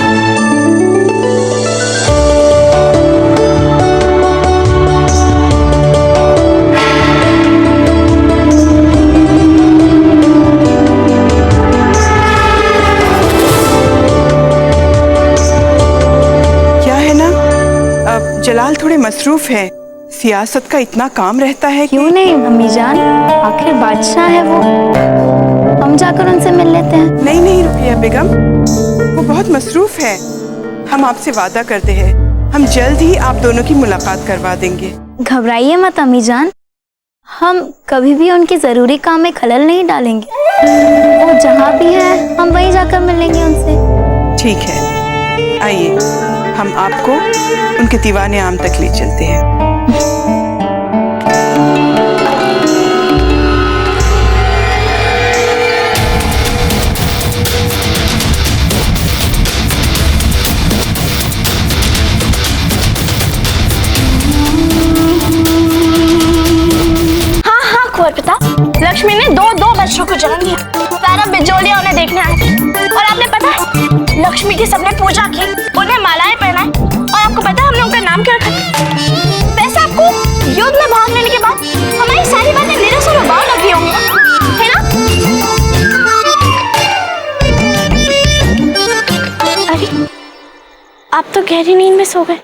Speaker 8: जलाल थोड़े मसरूफ है, सियासत का इतना काम रहता है।
Speaker 7: क्यों नहीं अम्मी जान, आखिर बादशाह है वो, हम जाकर उनसे मिल लेते हैं।
Speaker 8: नहीं नहीं रुकिया बेगम, वो बहुत मसरूफ है। हम आपसे वादा करते हैं, हम जल्द ही आप दोनों की मुलाकात करवा देंगे।
Speaker 7: घबराइए मत अम्मी जान, हम कभी भी उनके जरूरी काम में खलल नहीं डालेंगे। वो जहाँ भी है हम वहीं जाकर मिलेंगे उनसे।
Speaker 8: ठीक है, आइए हम आपको उनके दीवाने आम तक ले चलते हैं।
Speaker 7: हाँ हाँ कुंवर प्रताप, लक्ष्मी ने दो बच्चों को जन्म दिया। सारा बिजोलिया उन्हें देखने आए और आपने पता है लक्ष्मी की सबने पूजा की, उन्हें मालाएं पहनाई और आपको पता है हमने उनका नाम क्या रखा? वैसे आपको युद्ध में भाग लेने के बाद हमारी सारी बातें निरसन और बाव लगी होंगी ना, है ना? अरे आप तो गहरी नींद में सो गए।